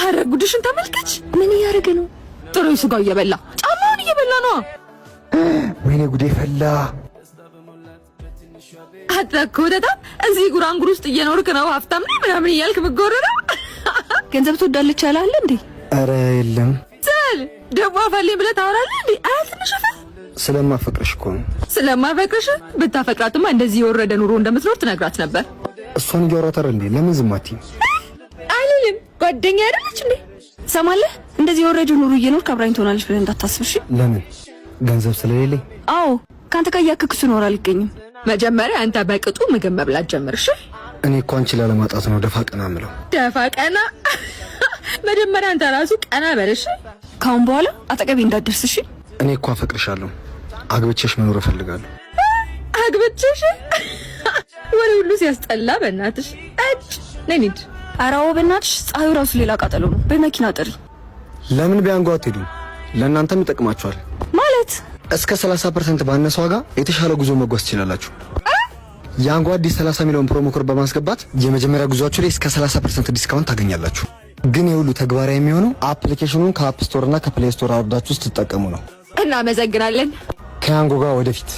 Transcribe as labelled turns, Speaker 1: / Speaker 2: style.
Speaker 1: አረ ጉድሽን ተመልከች። ምን እያደረገ ነው? ጥሩ ስጋ እየበላ ጫማውን እየበላ ነው።
Speaker 2: ወይኔ ጉዴ ፈላ።
Speaker 1: አትኮደታ እዚህ ጉራንጉር ውስጥ እየኖርክ ነው ሀብታም ነኝ ምናምን እያልክ ብትጎረረው። ገንዘብ ትወዳለች ያላል እንዴ?
Speaker 2: አረ የለም።
Speaker 1: ስል ደባ ፈልኝ ብለህ ታወራለህ እንዴ? አያልትነሽፈ
Speaker 2: ስለማፈቅርሽ እኮ ነው።
Speaker 1: ስለማፈቅርሽ ብታፈቅራትማ እንደዚህ የወረደ ኑሮ እንደምትኖር ትነግራት ነበር።
Speaker 2: እሷን እያወራሁት አይደል እንዴ? ለምን ዝም አትይም?
Speaker 1: አይልም ጓደኛ አይደለች እንዴ? ሰማለህ? እንደዚህ የወረደ ኑሮ እየኖርክ አብራኝ ትሆናለች ብለህ እንዳታስብ እሺ?
Speaker 2: ለምን? ገንዘብ ስለሌለኝ?
Speaker 1: አዎ ካንተ ጋር ያከክሱ ኖር አልገኝም። መጀመሪያ አንተ በቅጡ ምግብ መብላት ጀምር እሺ?
Speaker 2: እኔ እኮ አንቺ ላለማጣት ነው ደፋ ቀና ምለው።
Speaker 1: ደፋ ቀና? መጀመሪያ አንተ ራሱ ቀና በል እሺ? ካሁን በኋላ አጠገቤ እንዳትደርስ እሺ?
Speaker 2: እኔ እኮ አፈቅርሻለሁ። አግብቼሽ መኖር እፈልጋለሁ።
Speaker 1: አግብቼሽ? ወሬ ሁሉ ሲያስጠላ በእናትሽ። እጭ ነኝድ። አራው በእናትሽ ፀሐዩ ራሱ ሌላ ቃጠሎ ነው። በመኪና ጥሪ።
Speaker 2: ለምን ቢያንጓ አትሄዱም? ለእናንተም ይጠቅማችኋል።
Speaker 1: ማለት
Speaker 2: እስከ 30% ባነሰ ዋጋ የተሻለ ጉዞ መጓዝ ትችላላችሁ። ያንጓ አዲስ 30 ሚሊዮን ፕሮሞ ኮድ በማስገባት የመጀመሪያ ጉዟችሁ ላይ እስከ 30% ዲስካውንት ታገኛላችሁ። ግን የሁሉ ተግባራዊ የሚሆነው አፕሊኬሽኑን ከአፕ ስቶር እና ከፕሌይ ስቶር አውርዳችሁ ስትጠቀሙ ነው።
Speaker 1: እናመሰግናለን።
Speaker 2: ከያንጎ ጋር ወደፊት